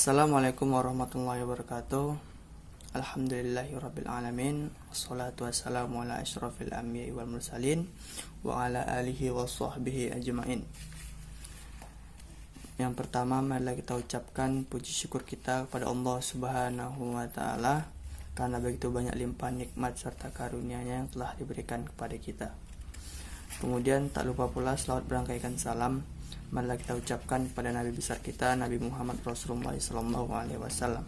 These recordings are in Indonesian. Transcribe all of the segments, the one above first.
Assalamualaikum warahmatullahi wabarakatuh. Alhamdulillahirrabbilalamin. Wassalatu wassalamu ala asyrafil anbiya'i wal mursalin wa ala alihi wa sahbihi ajma'in. Yang pertama, marilah kita ucapkan puji syukur kita kepada Allah Subhanahu wa taala karena begitu banyak limpahan nikmat serta karunia-Nya yang telah diberikan kepada kita. Kemudian tak lupa pula selawat berangkaikan salam marilah kita ucapkan kepada Nabi besar kita, Nabi Muhammad Rasulullah SAW.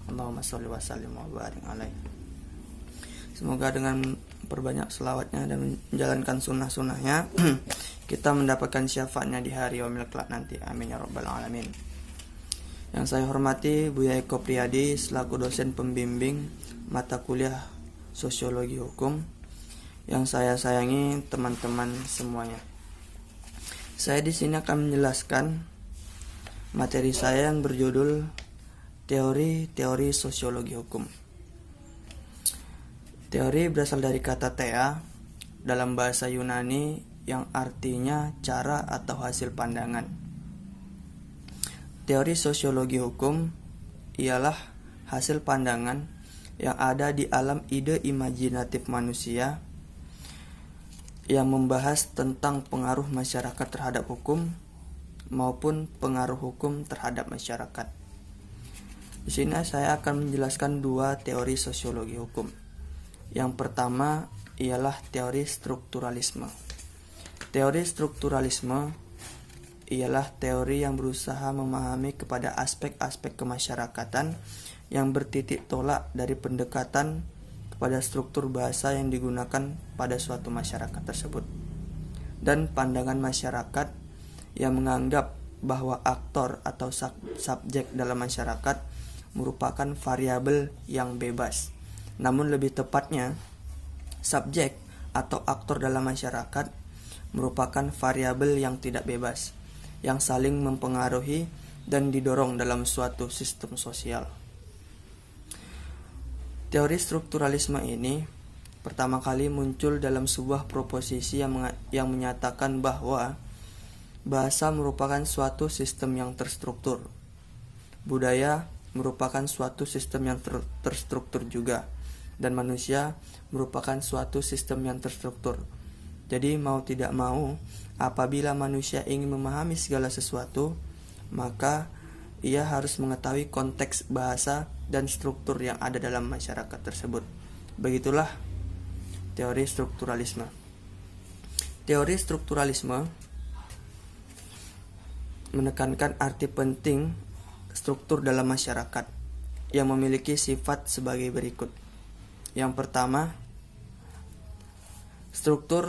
Allahumma sholli wa sallim wa barik alaihi. Semoga dengan perbanyak selawatnya dan menjalankan sunnah-sunnahnya kita mendapatkan syafaatnya di hari yaumil kelak nanti. Amin ya rabbal alamin. Yang saya hormati Buya Eko Priyadi selaku dosen pembimbing mata kuliah Sosiologi Hukum. Yang saya sayangi teman-teman semuanya. Saya di sini akan menjelaskan materi saya yang berjudul Teori Sosiologi Hukum. Teori berasal dari kata thea dalam bahasa Yunani yang artinya cara atau hasil pandangan. Teori sosiologi hukum ialah hasil pandangan yang ada di alam ide imajinatif manusia yang membahas tentang pengaruh masyarakat terhadap hukum maupun pengaruh hukum terhadap masyarakat. Di sini saya akan menjelaskan dua teori sosiologi hukum. Yang pertama ialah teori strukturalisme. Teori strukturalisme ialah teori yang berusaha memahami kepada aspek-aspek kemasyarakatan yang bertitik tolak dari pendekatan pada struktur bahasa yang digunakan pada suatu masyarakat tersebut, dan pandangan masyarakat yang menganggap bahwa aktor atau subjek dalam masyarakat merupakan variabel yang bebas. Namun lebih tepatnya, subjek atau aktor dalam masyarakat merupakan variabel yang tidak bebas, yang saling mempengaruhi dan didorong dalam suatu sistem sosial. Teori strukturalisme ini pertama kali muncul dalam sebuah proposisi yang menyatakan bahwa bahasa merupakan suatu sistem yang terstruktur. Budaya merupakan suatu sistem yang terstruktur juga. Dan manusia merupakan suatu sistem yang terstruktur. Jadi mau tidak mau, apabila manusia ingin memahami segala sesuatu, maka ia harus mengetahui konteks bahasa dan struktur yang ada dalam masyarakat tersebut. Begitulah teori strukturalisme. Teori strukturalisme menekankan arti penting struktur dalam masyarakat yang memiliki sifat sebagai berikut. Yang pertama, struktur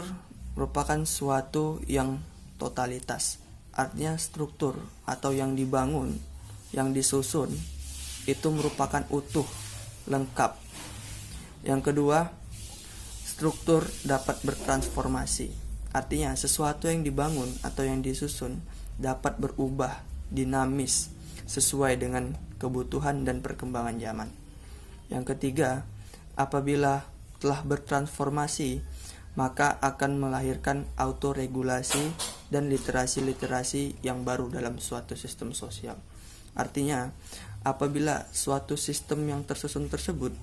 merupakan suatu yang totalitas. Artinya struktur atau yang dibangun, yang disusun itu merupakan utuh, lengkap. Yang kedua, struktur dapat bertransformasi. Artinya sesuatu yang dibangun atau yang disusun dapat berubah, dinamis, sesuai dengan kebutuhan dan perkembangan zaman. Yang ketiga, apabila telah bertransformasi, maka akan melahirkan autoregulasi dan literasi-literasi yang baru dalam suatu sistem sosial. Artinya, apabila suatu sistem yang tersusun tersebut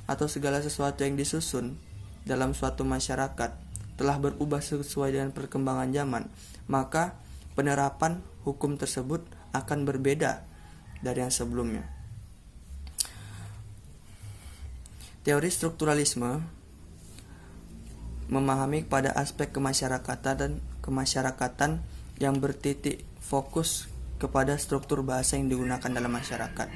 atau segala sesuatu yang disusun dalam suatu masyarakat telah berubah sesuai dengan perkembangan zaman, maka penerapan hukum tersebut akan berbeda dari yang sebelumnya. Teori strukturalisme memahami pada aspek kemasyarakatan yang bertitik fokus kepada struktur bahasa yang digunakan dalam masyarakat.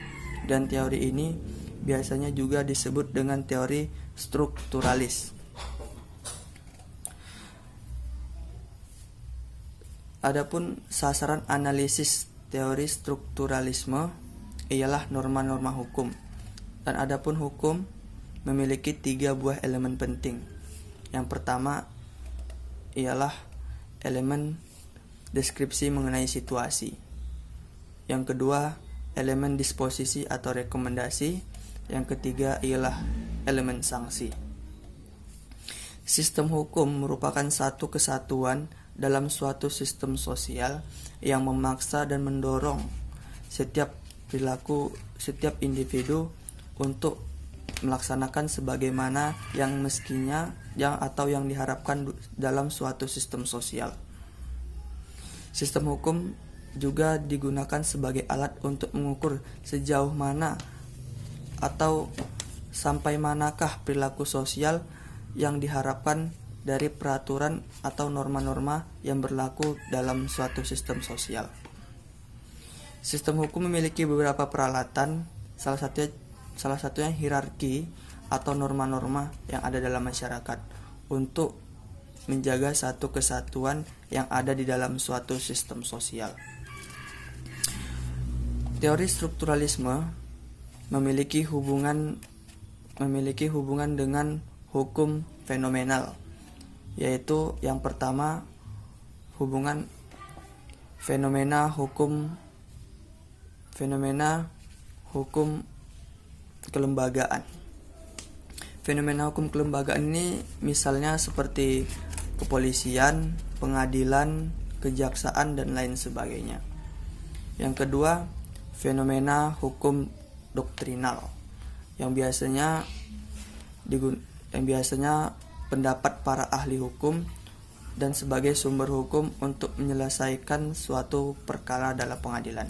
Dan teori ini biasanya juga disebut dengan teori strukturalis. Adapun sasaran analisis teori strukturalisme ialah norma-norma hukum. Dan adapun hukum memiliki 3 buah elemen penting. Yang pertama ialah elemen deskripsi mengenai situasi. Yang kedua, elemen disposisi atau rekomendasi. Yang ketiga ialah elemen sanksi. Sistem hukum merupakan satu kesatuan dalam suatu sistem sosial yang memaksa dan mendorong setiap perilaku setiap individu untuk melaksanakan sebagaimana yang mestinya atau yang diharapkan dalam suatu sistem sosial. Sistem hukum juga digunakan sebagai alat untuk mengukur sejauh mana atau sampai manakah perilaku sosial yang diharapkan dari peraturan atau norma-norma yang berlaku dalam suatu sistem sosial. Sistem hukum memiliki beberapa peralatan, salah satunya hierarki atau norma-norma yang ada dalam masyarakat untuk menjaga satu kesatuan yang ada di dalam suatu sistem sosial. Teori strukturalisme memiliki hubungan dengan hukum fenomenal, yaitu yang pertama hubungan fenomena hukum kelembagaan. Fenomena hukum kelembagaan ini misalnya seperti kepolisian, pengadilan, kejaksaan, dan lain sebagainya. Yang kedua, fenomena hukum doktrinal yang biasanya pendapat para ahli hukum dan sebagai sumber hukum untuk menyelesaikan suatu perkara dalam pengadilan.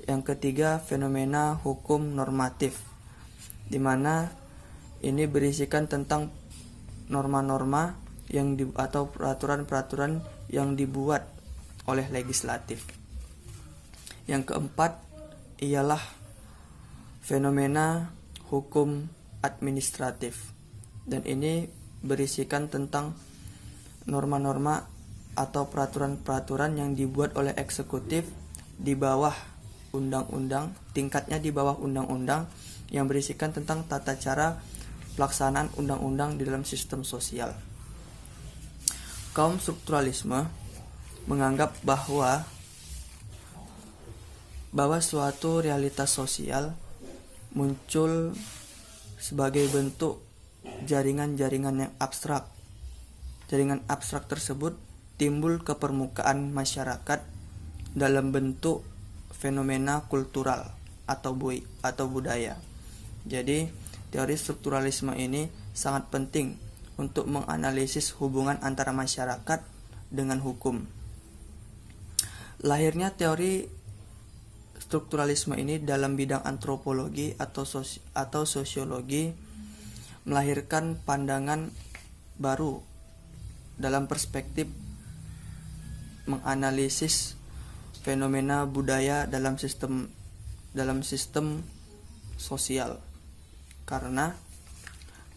Yang ketiga, fenomena hukum normatif, di mana ini berisikan tentang norma-norma atau peraturan-peraturan yang dibuat oleh legislatif. Yang keempat ialah fenomena hukum administratif, dan ini berisikan tentang norma-norma atau peraturan-peraturan yang dibuat oleh eksekutif di bawah undang-undang, tingkatnya di bawah undang-undang, yang berisikan tentang tata cara pelaksanaan undang-undang di dalam sistem sosial. Kaum strukturalisme menganggap bahwa suatu realitas sosial muncul sebagai bentuk jaringan-jaringan yang abstrak. Jaringan abstrak tersebut timbul ke permukaan masyarakat dalam bentuk fenomena kultural atau budaya. Jadi, teori strukturalisme ini sangat penting untuk menganalisis hubungan antara masyarakat dengan hukum. Lahirnya teori strukturalisme ini dalam bidang antropologi atau sosiologi melahirkan pandangan baru dalam perspektif menganalisis fenomena budaya dalam sistem sosial, karena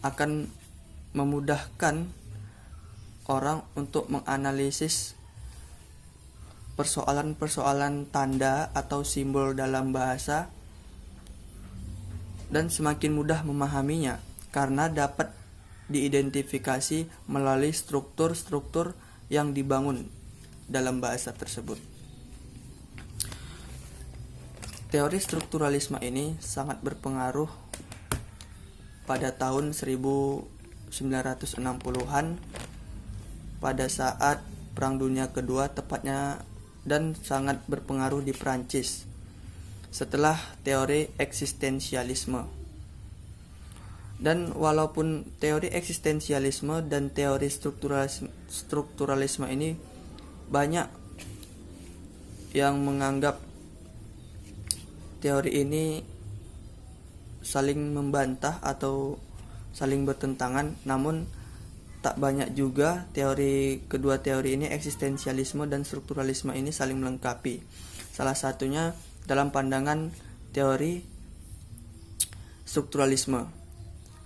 akan memudahkan orang untuk menganalisis persoalan-persoalan tanda atau simbol dalam bahasa, dan semakin mudah memahaminya karena dapat diidentifikasi melalui struktur-struktur yang dibangun dalam bahasa tersebut. Teori strukturalisme ini sangat berpengaruh pada tahun 1960-an pada saat Perang Dunia Kedua tepatnya, dan sangat berpengaruh di Prancis setelah teori eksistensialisme. Dan walaupun teori eksistensialisme dan teori strukturalisme ini banyak yang menganggap teori ini saling membantah atau saling bertentangan, namun tak banyak juga kedua teori ini, eksistensialisme dan strukturalisme ini, saling melengkapi. Salah satunya dalam pandangan teori strukturalisme.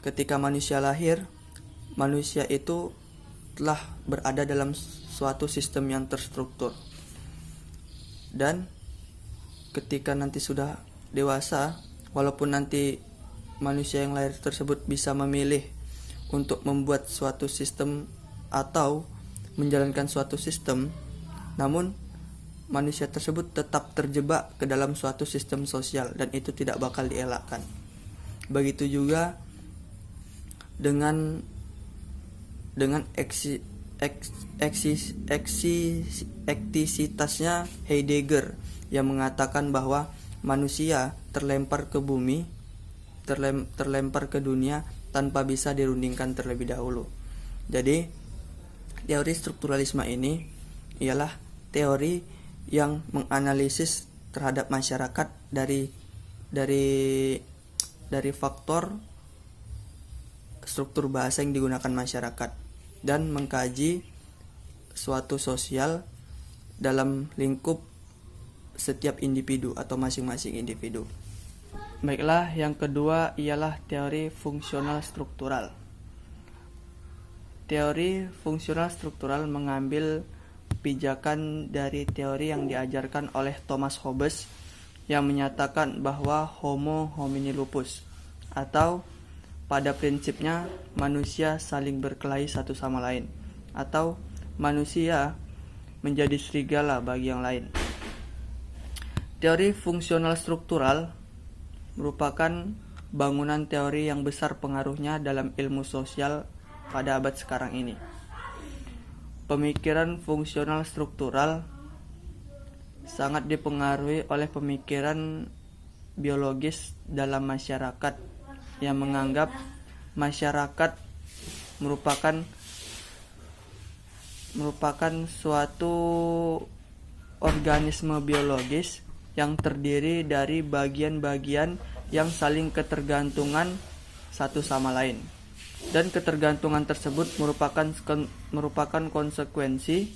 Ketika manusia lahir, manusia itu telah berada dalam suatu sistem yang terstruktur. Dan ketika nanti sudah dewasa, walaupun nanti manusia yang lahir tersebut bisa memilih untuk membuat suatu sistem atau menjalankan suatu sistem, namun manusia tersebut tetap terjebak ke dalam suatu sistem sosial, dan itu tidak bakal dielakkan. Begitu juga dengan eksisitasnya Heidegger yang mengatakan bahwa manusia terlempar ke bumi, terlempar ke dunia tanpa bisa dirundingkan terlebih dahulu. Jadi, teori strukturalisme ini ialah teori yang menganalisis terhadap masyarakat dari faktor struktur bahasa yang digunakan masyarakat dan mengkaji suatu sosial dalam lingkup setiap individu atau masing-masing individu. Baiklah, yang kedua ialah teori fungsional struktural. Teori fungsional struktural mengambil pijakan dari teori yang diajarkan oleh Thomas Hobbes yang menyatakan bahwa homo homini lupus, atau pada prinsipnya manusia saling berkelahi satu sama lain, atau manusia menjadi serigala bagi yang lain. Teori fungsional struktural merupakan bangunan teori yang besar pengaruhnya dalam ilmu sosial pada abad sekarang ini. Pemikiran fungsional struktural sangat dipengaruhi oleh pemikiran biologis dalam masyarakat yang menganggap masyarakat merupakan suatu organisme biologis yang terdiri dari bagian-bagian yang saling ketergantungan satu sama lain, dan ketergantungan tersebut merupakan konsekuensi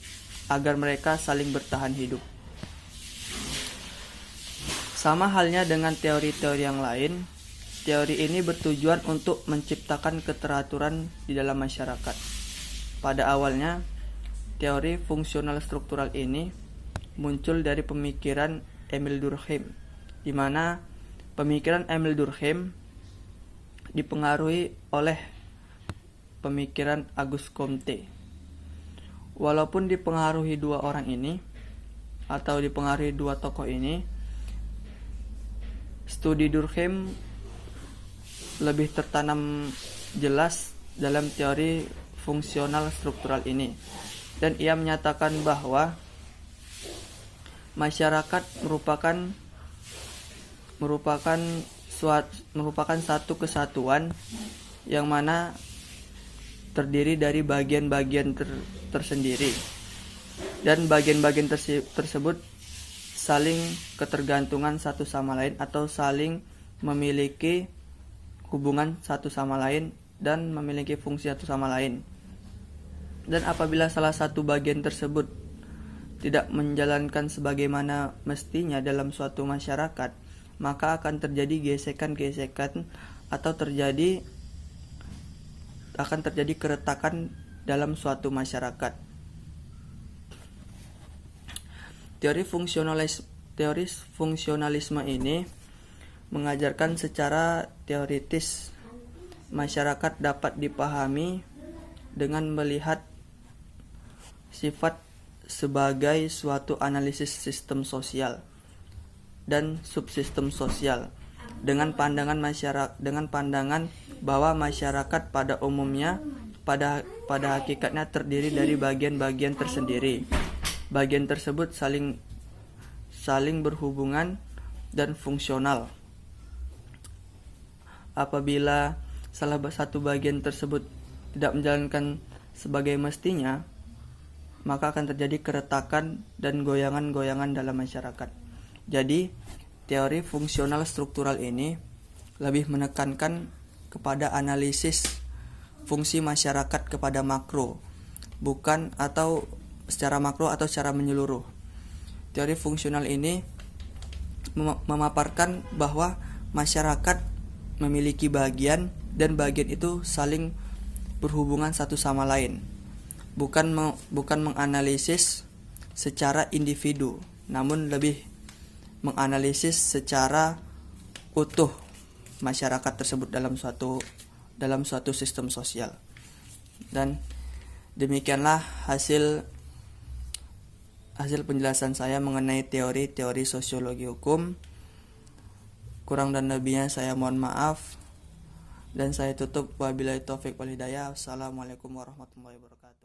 agar mereka saling bertahan hidup. Sama halnya dengan teori-teori yang lain, teori ini bertujuan untuk menciptakan keteraturan di dalam masyarakat. Pada awalnya, teori fungsional struktural ini muncul dari pemikiran Emil Durkheim, di mana pemikiran Emil Durkheim dipengaruhi oleh pemikiran Auguste Comte. Walaupun dipengaruhi dua orang ini, atau dipengaruhi dua tokoh ini, studi Durkheim lebih tertanam jelas dalam teori fungsional struktural ini, dan ia menyatakan bahwa masyarakat merupakan satu kesatuan yang mana terdiri dari bagian-bagian tersendiri, dan bagian-bagian tersebut saling ketergantungan satu sama lain atau saling memiliki hubungan satu sama lain dan memiliki fungsi satu sama lain. Dan apabila salah satu bagian tersebut tidak menjalankan sebagaimana mestinya dalam suatu masyarakat, maka akan terjadi gesekan-gesekan atau akan terjadi keretakan dalam suatu masyarakat. Teori fungsionalisme ini mengajarkan secara teoritis masyarakat dapat dipahami dengan melihat sifat sebagai suatu analisis sistem sosial dan subsistem sosial, dengan pandangan bahwa masyarakat pada umumnya pada hakikatnya terdiri dari bagian-bagian tersendiri. Bagian tersebut saling berhubungan dan fungsional. Apabila salah satu bagian tersebut tidak menjalankan sebagai mestinya, maka akan terjadi keretakan dan goyangan-goyangan dalam masyarakat. Jadi, teori fungsional struktural ini lebih menekankan kepada analisis fungsi masyarakat kepada makro, bukan atau secara makro atau secara menyeluruh. Teori fungsional ini memaparkan bahwa masyarakat memiliki bagian dan bagian itu saling berhubungan satu sama lain. Bukan menganalisis secara individu, namun lebih menganalisis secara utuh masyarakat tersebut dalam suatu sistem sosial. Dan demikianlah hasil penjelasan saya mengenai teori sosiologi hukum. Kurang dan lebihnya saya mohon maaf, dan saya tutup wabillahi taufik wal hidayah. Assalamualaikum warahmatullahi wabarakatuh.